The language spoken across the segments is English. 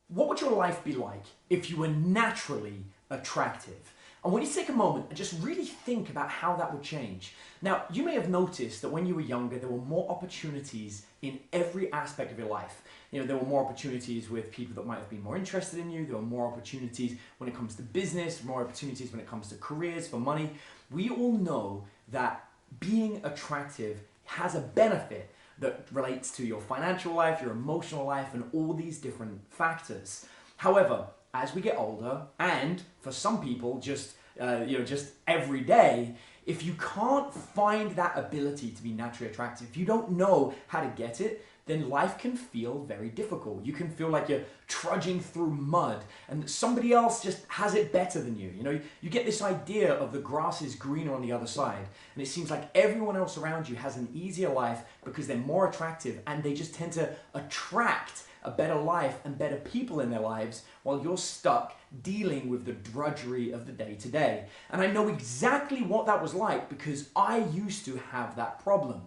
What would your life be like if you were naturally attractive? I want you to take a moment and just really think about how that would change. Now, you may have noticed that when you were younger, there were more opportunities in every aspect of your life. You know, there were more opportunities with people that might have been more interested in you. There were more opportunities when it comes to business, more opportunities when it comes to careers, for money. We all know that being attractive has a benefit that relates to your financial life, your emotional life, and all these different factors. However, as we get older, and for some people, just every day, if you can't find that ability to be naturally attractive, if you don't know how to get it, then life can feel very difficult. You can feel like you're trudging through mud and that somebody else just has it better than you. You know, you get this idea of the grass is greener on the other side, and it seems like everyone else around you has an easier life because they're more attractive and they just tend to attract a better life and better people in their lives while you're stuck dealing with the drudgery of the day-to-day. And I know exactly what that was like because I used to have that problem.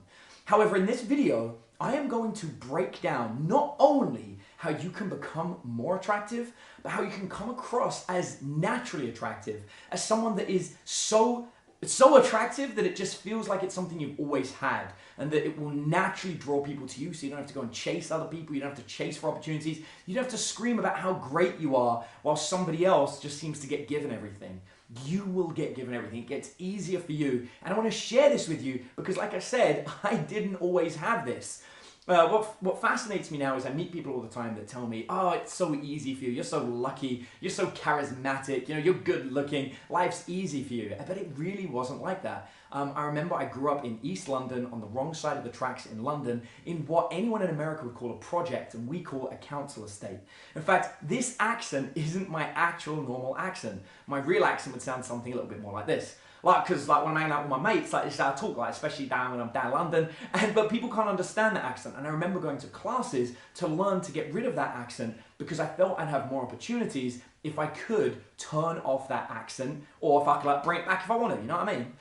However, in this video, I am going to break down not only how you can become more attractive, but how you can come across as naturally attractive, as someone that is so attractive that it just feels like it's something you've always had, and that it will naturally draw people to you, so you don't have to go and chase other people, you don't have to chase for opportunities, you don't have to scream about how great you are while somebody else just seems to get given everything. You will get given everything. It gets easier for you. And I want to share this with you because, like I said, I didn't always have this. What fascinates me now is I meet people all the time that tell me, oh, it's so easy for you, you're so lucky, you're so charismatic, you know, you're good looking, life's easy for you. But it really wasn't like that. I remember I grew up in East London on the wrong side of the tracks in London in what anyone in America would call a project and we call a council estate. In fact, this accent isn't my actual normal accent. My real accent would sound something a little bit more like this. Because when I'm hanging out with my mates, this is how I talk, especially down when I'm down London, but people can't understand that accent. And I remember going to classes to learn to get rid of that accent because I felt I'd have more opportunities if I could turn off that accent, or if I could bring it back if I wanted, you know what I mean?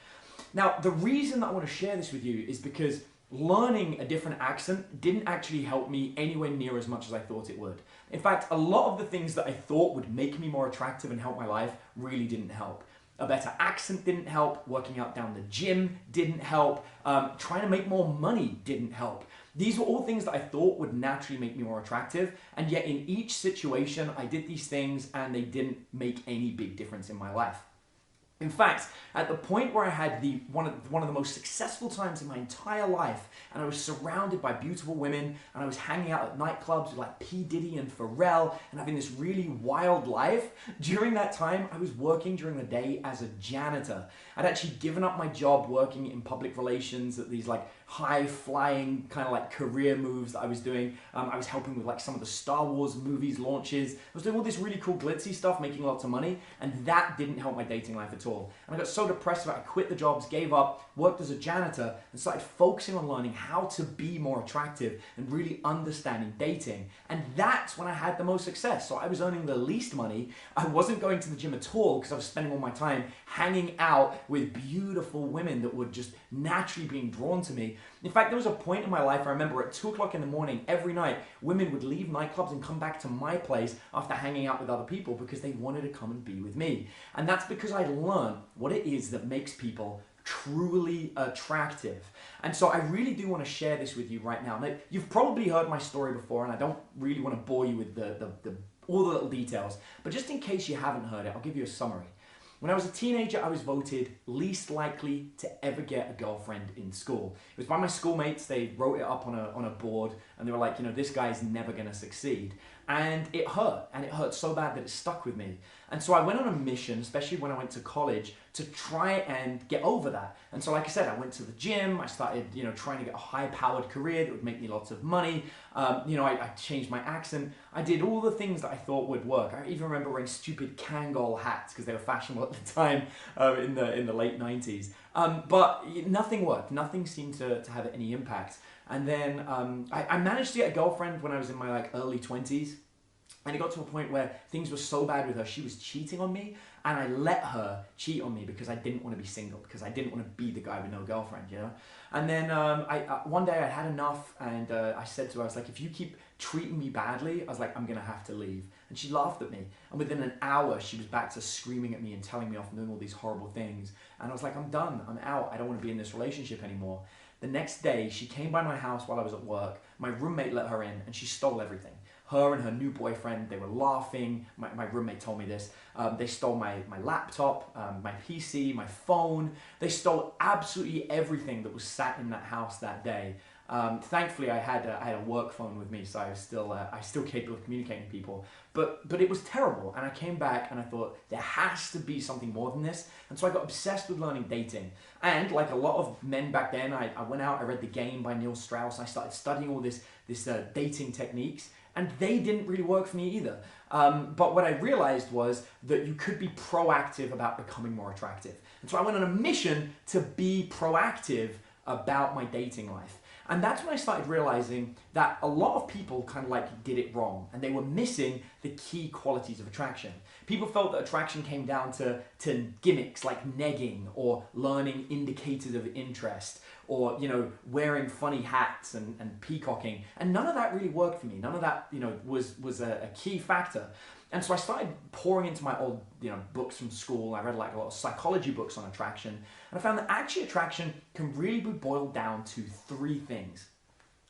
Now, the reason that I want to share this with you is because learning a different accent didn't actually help me anywhere near as much as I thought it would. In fact, a lot of the things that I thought would make me more attractive and help my life really didn't help. A better accent didn't help, working out down the gym didn't help, trying to make more money didn't help. These were all things that I thought would naturally make me more attractive, and yet in each situation I did these things and they didn't make any big difference in my life. In fact, at the point where I had one of the most successful times in my entire life, and I was surrounded by beautiful women, and I was hanging out at nightclubs with like P. Diddy and Pharrell, and having this really wild life, during that time I was working during the day as a janitor. I'd actually given up my job working in public relations at these like high-flying kind of like career moves that I was doing. I was helping with like some of the Star Wars movies launches. I was doing all this really cool glitzy stuff, making lots of money, and that didn't help my dating life at all. And I got so depressed about it, I quit the jobs, gave up, worked as a janitor, and started focusing on learning how to be more attractive and really understanding dating. And that's when I had the most success. So I was earning the least money. I wasn't going to the gym at all because I was spending all my time hanging out with beautiful women that were just naturally being drawn to me. In fact, there was a point in my life, I remember at 2 o'clock in the morning, every night, women would leave nightclubs and come back to my place after hanging out with other people because they wanted to come and be with me. And that's because I learned what it is that makes people truly attractive. And so I really do want to share this with you right now. Now, you've probably heard my story before, and I don't really want to bore you with all the little details, but just in case you haven't heard it, I'll give you a summary. When I was a teenager, I was voted least likely to ever get a girlfriend in school. It was by my schoolmates. They wrote it up on a board, and they were like, you know, this guy's never going to succeed. And it hurt so bad that it stuck with me. And so I went on a mission, especially when I went to college, to try and get over that. And so, like I said, I went to the gym. I started, you know, trying to get a high-powered career that would make me lots of money. You know, I changed my accent. I did all the things that I thought would work. I even remember wearing stupid Kangol hats because they were fashionable at the time in the late 90s. But nothing worked. Nothing seemed to have any impact. And then I managed to get a girlfriend when I was in my like early 20s. And it got to a point where things were so bad with her, she was cheating on me, and I let her cheat on me because I didn't want to be single, because I didn't want to be the guy with no girlfriend, you know? And then one day I had enough, and I said to her, I was like, if you keep treating me badly, I was like, I'm going to have to leave. And she laughed at me. And within an hour, she was back to screaming at me and telling me off and doing all these horrible things. And I was like, I'm done. I'm out. I don't want to be in this relationship anymore. The next day, she came by my house while I was at work. My roommate let her in, and she stole everything. Her and her new boyfriend, they were laughing. My roommate told me this. They stole my laptop, my PC, my phone. They stole absolutely everything that was sat in that house that day. Thankfully, I had a work phone with me, so I was still capable of communicating with people. But it was terrible, and I came back and I thought there has to be something more than this. And so I got obsessed with learning dating. And like a lot of men back then, I went out, I read The Game by Neil Strauss, and I started studying all this dating techniques. And they didn't really work for me either. But what I realized was that you could be proactive about becoming more attractive. And so I went on a mission to be proactive about my dating life. And that's when I started realizing that a lot of people kind of like did it wrong, and they were missing the key qualities of attraction. People felt that attraction came down to gimmicks like negging or learning indicators of interest, or, you know, wearing funny hats and peacocking. And none of that really worked for me. None of that, you know, was a key factor. And so I started pouring into my old, you know, books from school. I read like a lot of psychology books on attraction. And I found that actually attraction can really be boiled down to 3 things.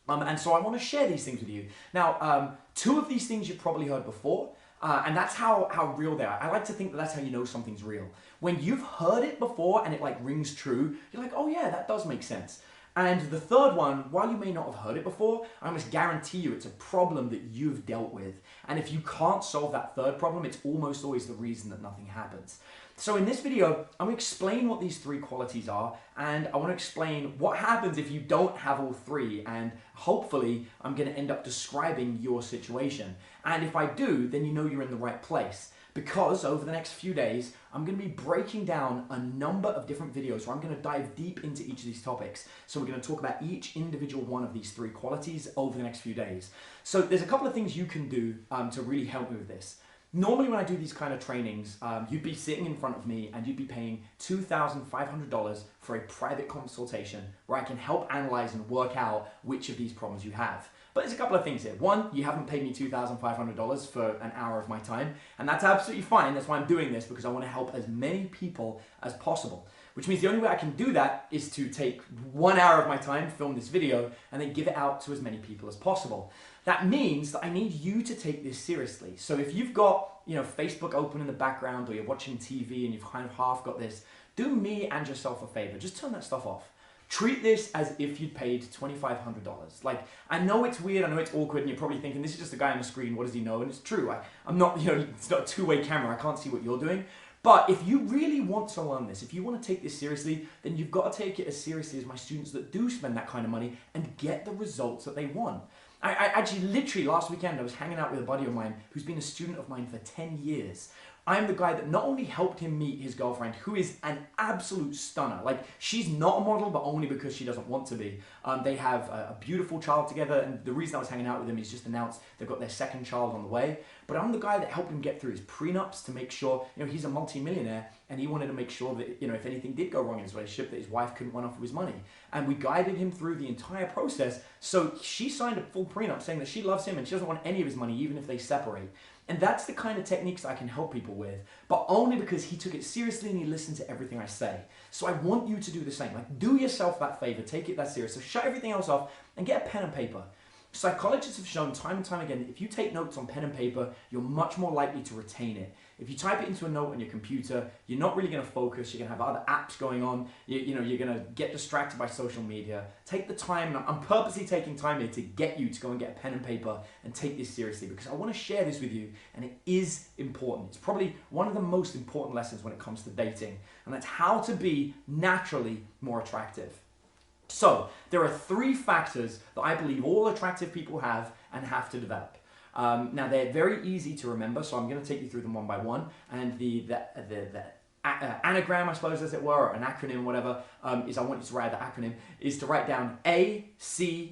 And so I want to share these things with you. Now, 2 of these things you've probably heard before. And that's how real they are. I like to think that that's how you know something's real. When you've heard it before and it like rings true, you're like, oh yeah, that does make sense. And the third one, while you may not have heard it before, I almost guarantee you it's a problem that you've dealt with. And if you can't solve that third problem, it's almost always the reason that nothing happens. So in this video, I'm going to explain what these 3 qualities are, and I want to explain what happens if you don't have all 3, and hopefully I'm going to end up describing your situation. And if I do, then you know you're in the right place. Because over the next few days, I'm going to be breaking down a number of different videos where I'm going to dive deep into each of these topics. So we're going to talk about each individual one of these 3 qualities over the next few days. So there's a couple of things you can do to really help me with this. Normally when I do these kind of trainings, you'd be sitting in front of me and you'd be paying $2,500 for a private consultation where I can help analyze and work out which of these problems you have. But there's a couple of things here. One, you haven't paid me $2,500 for an hour of my time, and that's absolutely fine. That's why I'm doing this, because I want to help as many people as possible. Which means the only way I can do that is to take 1 hour of my time, film this video, and then give it out to as many people as possible. That means that I need you to take this seriously. So if you've got, you know, Facebook open in the background, or you're watching TV and you've kind of half got this, do me and yourself a favor. Just turn that stuff off. Treat this as if you'd paid $2,500. Like, I know it's weird, I know it's awkward, and you're probably thinking, this is just a guy on the screen, what does he know? And it's true, I'm not, you know, it's not a two-way camera, I can't see what you're doing. But if you really want to learn this, if you want to take this seriously, then you've got to take it as seriously as my students that do spend that kind of money and get the results that they want. I actually, literally last weekend, I was hanging out with a buddy of mine who's been a student of mine for 10 years. I'm the guy that not only helped him meet his girlfriend, who is an absolute stunner. Like, she's not a model, but only because she doesn't want to be. They have a beautiful child together, and the reason I was hanging out with him is just announced they've got their 2nd child on the way. But I'm the guy that helped him get through his prenups to make sure, you know, he's a multi-millionaire, and he wanted to make sure that, you know, if anything did go wrong in his relationship, that his wife couldn't run off with his money. And we guided him through the entire process. So she signed a full prenup saying that she loves him and she doesn't want any of his money, even if they separate. And that's the kind of techniques I can help people with, but only because he took it seriously and he listened to everything I say. So I want you to do the same. Like, do yourself that favor, take it that serious. So shut everything else off and get a pen and paper. Psychologists have shown time and time again, if you take notes on pen and paper, you're much more likely to retain it. If you type it into a note on your computer, you're not really going to focus. You're going to have other apps going on. You're going to get distracted by social media. Take the time. I'm purposely taking time here to get you to go and get a pen and paper and take this seriously, because I want to share this with you, and it is important. It's probably one of the most important lessons when it comes to dating, and that's how to be naturally more attractive. So there are 3 factors that I believe all attractive people have and have to develop. Now they're very easy to remember, so I'm going to take you through them one by one. And the anagram, I suppose, as it were, or an acronym, whatever, is I want you to write the acronym, is to write down ACE.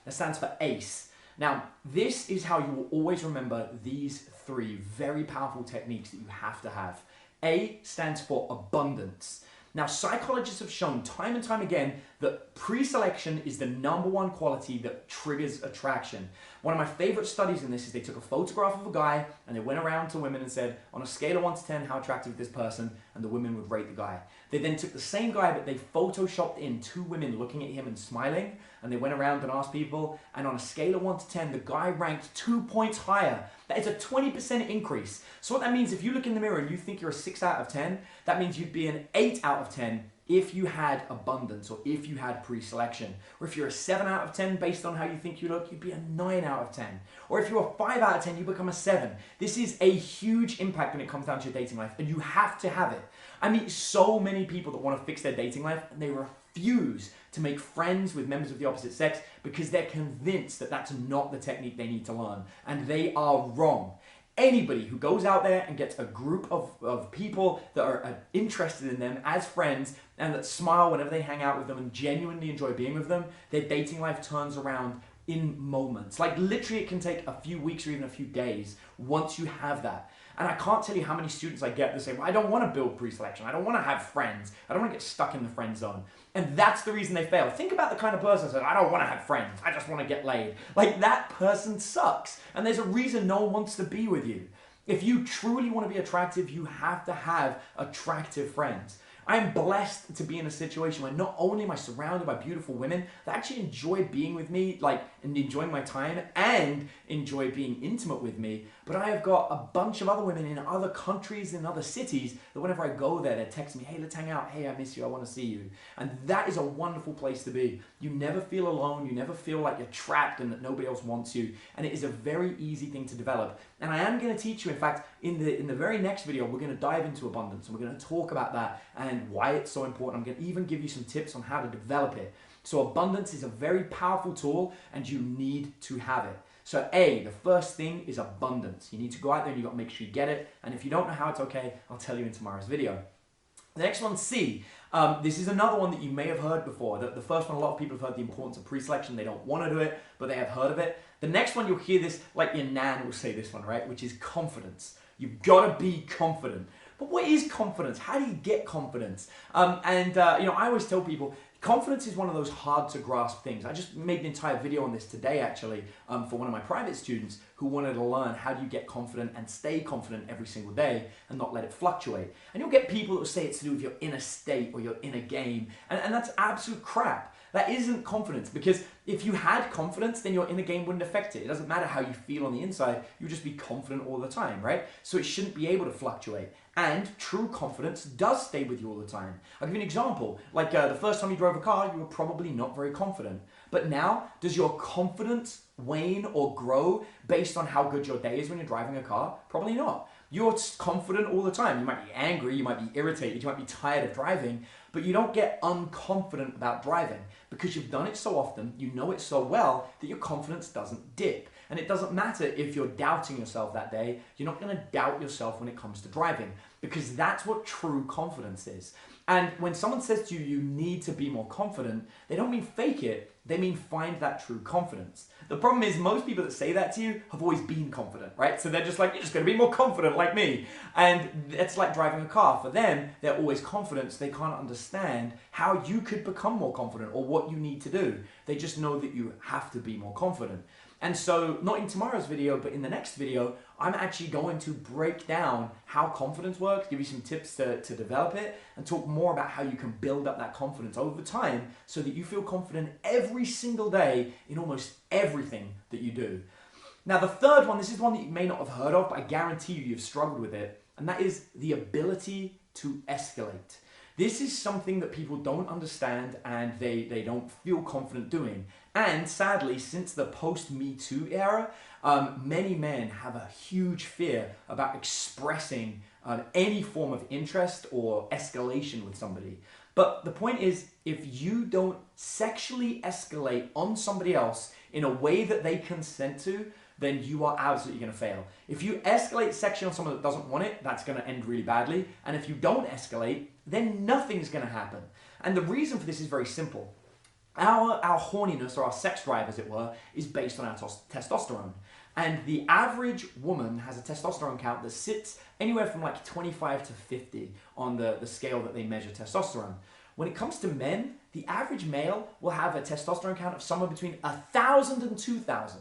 That stands for ACE. Now, this is how you will always remember these three very powerful techniques that you have to have. A stands for abundance. Now, psychologists have shown time and time again that pre-selection is the #1 quality that triggers attraction. One of my favorite studies in this is they took a photograph of a guy and they went around to women and said, on a scale of 1 to 10, how attractive is this person? And the women would rate the guy. They then took the same guy, but they photoshopped in 2 women looking at him and smiling, and they went around and asked people, and on a scale of 1 to 10, the guy ranked 2 points higher. That is a 20% increase. So what that means, if you look in the mirror and you think you're a 6 out of 10, that means you'd be an 8 out of 10 if you had abundance or if you had pre-selection. Or if you're a 7 out of 10 based on how you think you look, you'd be a 9 out of 10. Or if you're a 5 out of 10, you become a 7. This is a huge impact when it comes down to your dating life, and you have to have it. I meet so many people that want to fix their dating life and they refuse to make friends with members of the opposite sex because they're convinced that that's not the technique they need to learn, and they are wrong. Anybody who goes out there and gets a group of people that are interested in them as friends and that smile whenever they hang out with them and genuinely enjoy being with them, their dating life turns around in moments. Like literally it can take a few weeks or even a few days once you have that. And I can't tell you how many students I get that say, well, I don't want to build pre-selection. I don't want to have friends. I don't want to get stuck in the friend zone. And that's the reason they fail. Think about the kind of person that says, I don't want to have friends. I just want to get laid. Like that person sucks. And there's a reason no one wants to be with you. If you truly want to be attractive, you have to have attractive friends. I am blessed to be in a situation where not only am I surrounded by beautiful women that actually enjoy being with me, and enjoying my time and enjoy being intimate with me, but I have got a bunch of other women in other countries, in other cities, that whenever I go there, they text me, hey, let's hang out. Hey, I miss you. I want to see you. And that is a wonderful place to be. You never feel alone. You never feel like you're trapped and that nobody else wants you. And it is a very easy thing to develop. And I am going to teach you, in fact, in the very next video, we're going to dive into abundance and we're going to talk about that and why it's so important. I'm going to even give you some tips on how to develop it. So abundance is a very powerful tool and you need to have it. So the first thing is abundance. You need to go out there and you've got to make sure you get it. And if you don't know how, it's okay. I'll tell you in tomorrow's video. The next one, C. This is another one that you may have heard before. The first one, a lot of people have heard the importance of pre-selection. They don't want to do it, but they have heard of it. The next one, you'll hear this, like your nan will say this one, right? Which is confidence. You've got to be confident. But what is confidence? How do you get confidence? I always tell people, confidence is one of those hard to grasp things. I just made an entire video on this today, actually, for one of my private students who wanted to learn how do you get confident and stay confident every single day and not let it fluctuate. And you'll get people that will say it's to do with your inner state or your inner game. And that's absolute crap. That isn't confidence, because if you had confidence, then your inner game wouldn't affect it. It doesn't matter how you feel on the inside, you'll just be confident all the time, right? So it shouldn't be able to fluctuate. And true confidence does stay with you all the time. I'll give you an example. Like the first time you drove a car, you were probably not very confident. But now, does your confidence wane or grow based on how good your day is when you're driving a car? Probably not. You're confident all the time. You might be angry, you might be irritated, you might be tired of driving, but you don't get unconfident about driving because you've done it so often, you know it so well that your confidence doesn't dip. And it doesn't matter if you're doubting yourself that day, you're not going to doubt yourself when it comes to driving, because that's what true confidence is. And when someone says to you, you need to be more confident, they don't mean fake it, they mean find that true confidence. The problem is most people that say that to you have always been confident, right? So they're just like, you're just going to be more confident like me. And it's like driving a car. For them, they're always confident, so they can't understand how you could become more confident or what you need to do. They just know that you have to be more confident. And so, not in tomorrow's video, but in the next video, I'm actually going to break down how confidence works, give you some tips to develop it, and talk more about how you can build up that confidence over time so that you feel confident every single day in almost everything that you do. Now, the third one, this is one that you may not have heard of, but I guarantee you've struggled with it, and that is the ability to escalate. This is something that people don't understand and they don't feel confident doing. And sadly, since the post-Me Too era, many men have a huge fear about expressing any form of interest or escalation with somebody. But the point is, if you don't sexually escalate on somebody else in a way that they consent to, then you are absolutely going to fail. If you escalate sexually on someone that doesn't want it, that's going to end really badly. And if you don't escalate, then nothing's going to happen. And the reason for this is very simple. Our horniness, or our sex drive as it were, is based on our testosterone. And the average woman has a testosterone count that sits anywhere from like 25 to 50 on the scale that they measure testosterone. When it comes to men, the average male will have a testosterone count of somewhere between 1,000 and 2,000.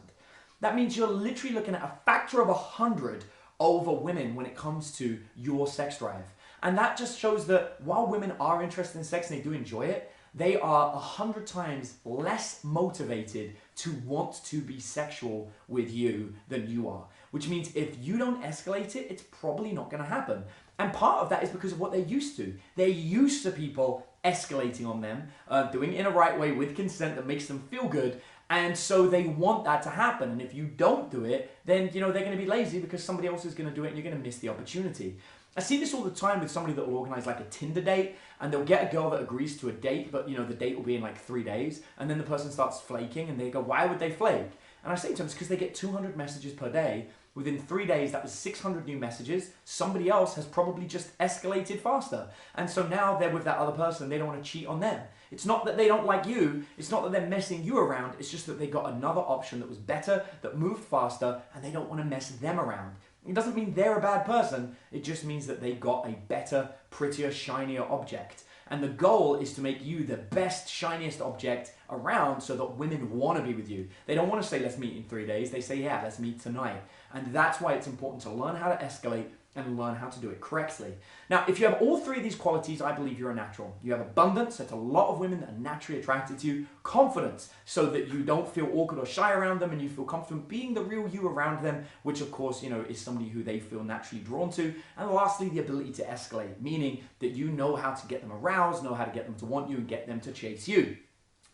That means you're literally looking at a factor of 100 over women when it comes to your sex drive. And that just shows that while women are interested in sex and they do enjoy it, they are 100 times less motivated to want to be sexual with you than you are. Which means if you don't escalate it, it's probably not going to happen. And part of that is because of what they're used to. They're used to people escalating on them, doing it in a right way with consent that makes them feel good. And so they want that to happen. And if you don't do it, then they're going to be lazy because somebody else is going to do it and you're going to miss the opportunity. I see this all the time with somebody that will organize like a Tinder date, and they'll get a girl that agrees to a date, but the date will be in like 3 days, and then the person starts flaking and they go, why would they flake? And I say to them, it's because they get 200 messages per day. Within 3 days, that was 600 new messages. Somebody else has probably just escalated faster. And so now they're with that other person. They don't want to cheat on them. It's not that they don't like you. It's not that they're messing you around. It's just that they got another option that was better, that moved faster, and they don't want to mess them around. It doesn't mean they're a bad person. It just means that they got a better, prettier, shinier object. And the goal is to make you the best, shiniest object around so that women want to be with you. They don't want to say, let's meet in 3 days. They say, yeah, let's meet tonight. And that's why it's important to learn how to escalate and learn how to do it correctly. Now, if you have all three of these qualities, I believe you're a natural. You have abundance, that's a lot of women that are naturally attracted to you. Confidence, so that you don't feel awkward or shy around them and you feel confident being the real you around them, which of course, is somebody who they feel naturally drawn to. And lastly, the ability to escalate, meaning that you know how to get them aroused, know how to get them to want you and get them to chase you.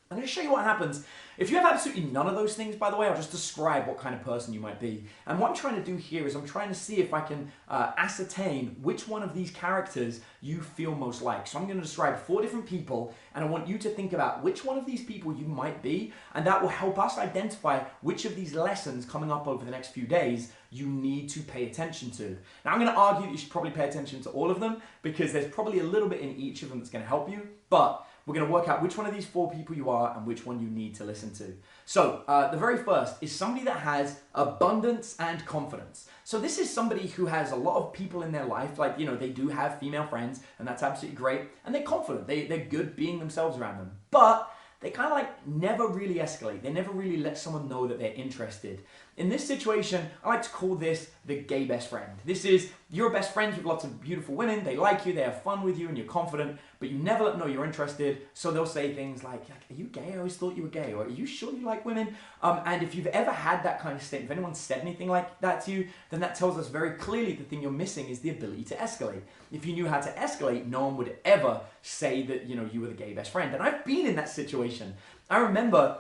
I'm going to show you what happens. If you have absolutely none of those things, by the way, I'll just describe what kind of person you might be. And what I'm trying to do here is I'm trying to see if I can ascertain which one of these characters you feel most like. So I'm going to describe 4 different people, and I want you to think about which one of these people you might be, and that will help us identify which of these lessons coming up over the next few days you need to pay attention to. Now, I'm going to argue that you should probably pay attention to all of them, because there's probably a little bit in each of them that's going to help you, but we're going to work out which one of these 4 people you are and which one you need to listen to. So the very first is somebody that has abundance and confidence. So this is somebody who has a lot of people in their life, like, they do have female friends, and that's absolutely great. And they're confident. They're good being themselves around them. But they kind of like never really escalate. They never really let someone know that they're interested. In this situation, I like to call this the gay best friend. This is, you're best friends with lots of beautiful women, they like you, they have fun with you, and you're confident, but you never let them know you're interested, so they'll say things like, are you gay? I always thought you were gay, or are you sure you like women? And if you've ever had that kind of statement, if anyone said anything like that to you, then that tells us very clearly the thing you're missing is the ability to escalate. If you knew how to escalate, no one would ever say that, you were the gay best friend. And I've been in that situation. I remember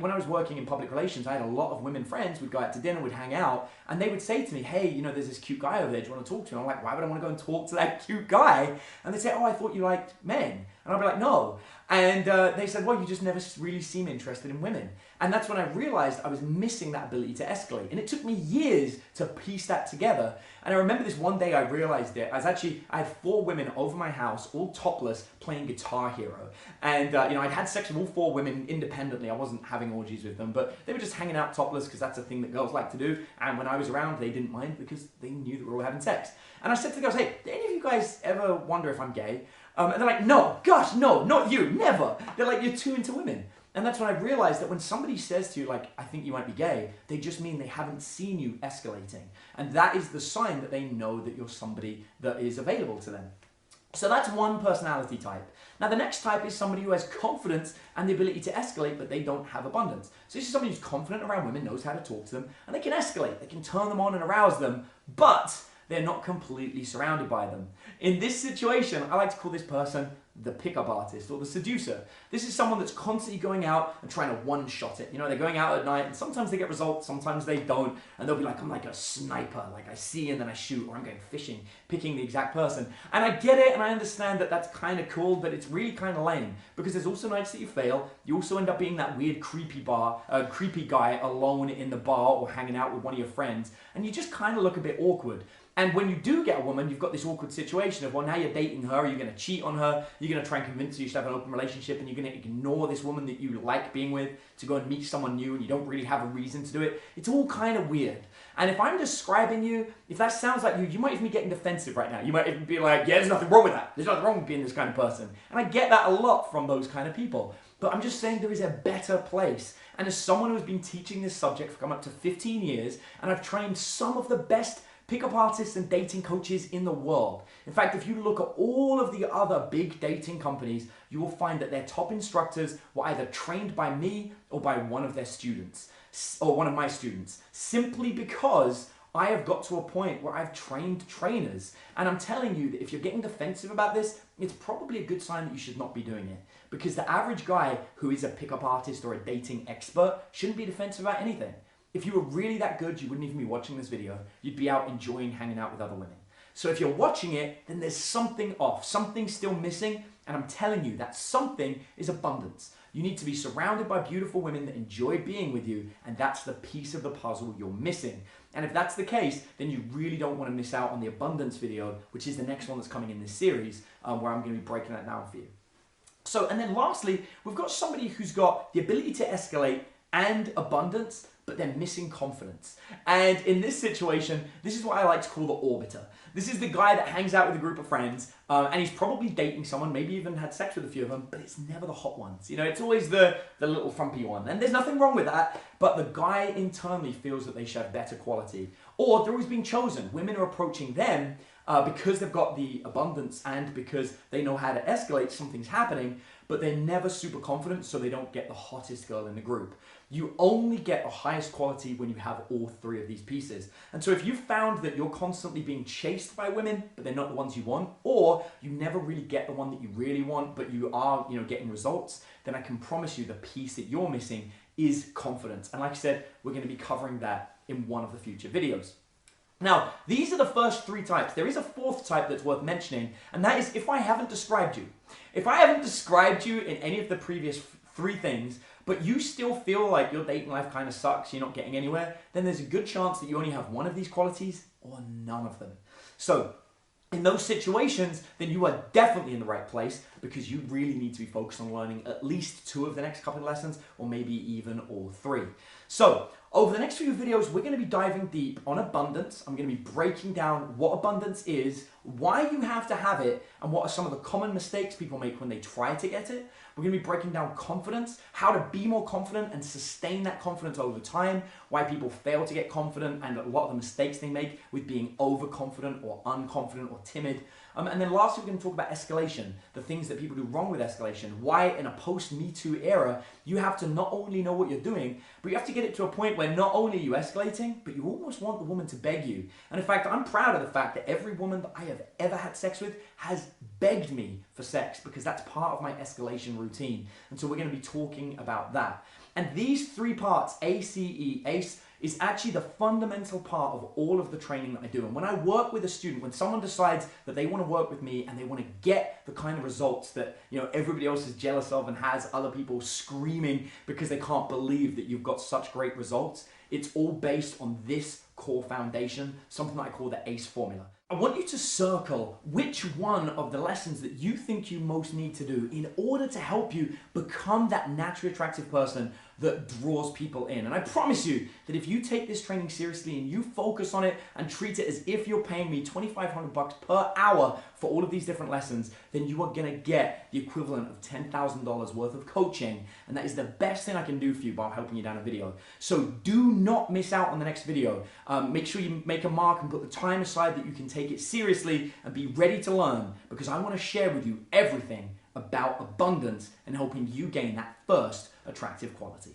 when I was working in public relations, I had a lot of women friends. We'd go out to dinner, we'd hang out, and they would say to me, hey, there's this cute guy over there, do you want to talk to him? I'm like, why would I want to go and talk to that cute guy? And they'd say, oh, I thought you liked men. And I'd be like, no. And they said, well, you just never really seem interested in women. And that's when I realized I was missing that ability to escalate. And it took me years to piece that together. And I remember this one day I realized it. I had 4 women over my house, all topless, playing Guitar Hero. And, I'd had sex with all 4 women independently. I wasn't having orgies with them, but they were just hanging out topless because that's a thing that girls like to do. And when I was around, they didn't mind because they knew that we were all having sex. And I said to the girls, hey, do any of you guys ever wonder if I'm gay? And they're like, no, gosh, no, not you, never. They're like, you're too into women. And that's when I realized that when somebody says to you, like, I think you might be gay, they just mean they haven't seen you escalating. And that is the sign that they know that you're somebody that is available to them. So that's one personality type. Now the next type is somebody who has confidence and the ability to escalate, but they don't have abundance. So this is somebody who's confident around women, knows how to talk to them, and they can escalate. They can turn them on and arouse them, but they're not completely surrounded by them. In this situation, I like to call this person the pickup artist or the seducer. This is someone that's constantly going out and trying to one-shot it. They're going out at night and sometimes they get results, sometimes they don't. And they'll be like, I'm like a sniper, like I see and then I shoot, or I'm going fishing, picking the exact person. And I get it and I understand that that's kind of cool, but it's really kind of lame because there's also nights that you fail. You also end up being that weird creepy guy alone in the bar or hanging out with one of your friends. And you just kind of look a bit awkward. And when you do get a woman, you've got this awkward situation of, well, now you're dating her, are you going to cheat on her? You're you're going to try and convince her you should have an open relationship, and you're going to ignore this woman that you like being with to go and meet someone new, and you don't really have a reason to do it. It's all kind of weird. And if I'm describing you, if that sounds like you might even be getting defensive right now. You might even be like, yeah, there's nothing wrong with that. There's nothing wrong with being this kind of person. And I get that a lot from those kind of people. But I'm just saying there is a better place. And as someone who's been teaching this subject for coming up to 15 years, and I've trained some of the best pickup artists and dating coaches in the world. In fact, if you look at all of the other big dating companies, you will find that their top instructors were either trained by me or by one of their students, or one of my students, simply because I have got to a point where I've trained trainers. And I'm telling you that if you're getting defensive about this, it's probably a good sign that you should not be doing it. Because the average guy who is a pickup artist or a dating expert shouldn't be defensive about anything. If you were really that good, you wouldn't even be watching this video. You'd be out enjoying hanging out with other women. So if you're watching it, then there's something off, something still missing, and I'm telling you that something is abundance. You need to be surrounded by beautiful women that enjoy being with you, and that's the piece of the puzzle you're missing. And if that's the case, then you really don't want to miss out on the abundance video, which is the next one that's coming in this series, where I'm going to be breaking that down for you. So, and then lastly, we've got somebody who's got the ability to escalate and abundance, but they're missing confidence. And in this situation, this is what I like to call the orbiter. This is the guy that hangs out with a group of friends, and he's probably dating someone, maybe even had sex with a few of them, but it's never the hot ones. You know, it's always the little frumpy one. And there's nothing wrong with that, but the guy internally feels that they should have better quality. Or they're always being chosen. Women are approaching them because they've got the abundance and because they know how to escalate, something's happening, but they're never super confident, so they don't get the hottest girl in the group. You only get the highest quality when you have all three of these pieces. And so if you found that you're constantly being chased by women, but they're not the ones you want, or you never really get the one that you really want, but you are, getting results, then I can promise you the piece that you're missing is confidence. And like I said, we're going to be covering that in one of the future videos. Now, these are the first three types. There is a fourth type that's worth mentioning, and that is if I haven't described you. If I haven't described you in any of the previous three things, but you still feel like your dating life kind of sucks, you're not getting anywhere, then there's a good chance that you only have one of these qualities or none of them. So, in those situations, then you are definitely in the right place because you really need to be focused on learning at least two of the next couple of lessons, or maybe even all three. So, over the next few videos, we're going to be diving deep on abundance. I'm going to be breaking down what abundance is, why you have to have it, and what are some of the common mistakes people make when they try to get it. We're going to be breaking down confidence, how to be more confident and sustain that confidence over time, why people fail to get confident, and a lot of the mistakes they make with being overconfident or unconfident or timid. And then lastly, we're going to talk about escalation, the things that people do wrong with escalation, why in a post-Me Too era, you have to not only know what you're doing, but you have to get it to a point where not only are you escalating, but you almost want the woman to beg you. And in fact, I'm proud of the fact that every woman that I have ever had sex with has begged me for sex because that's part of my escalation routine. And so we're going to be talking about that. And these three parts, ACE, is actually the fundamental part of all of the training that I do. And when I work with a student, when someone decides that they want to work with me and they want to get the kind of results that everybody else is jealous of and has other people screaming because they can't believe that you've got such great results, it's all based on this core foundation, something that I call the ACE formula. I want you to circle which one of the lessons that you think you most need to do in order to help you become that naturally attractive person that draws people in. And I promise you that if you take this training seriously and you focus on it and treat it as if you're paying me $2,500 per hour for all of these different lessons, then you are going to get the equivalent of $10,000 worth of coaching. And that is the best thing I can do for you by helping you down a video. So do not miss out on the next video. Make sure you make a mark and put the time aside that you can take it seriously and be ready to learn, because I want to share with you everything about abundance and helping you gain that first attractive quality.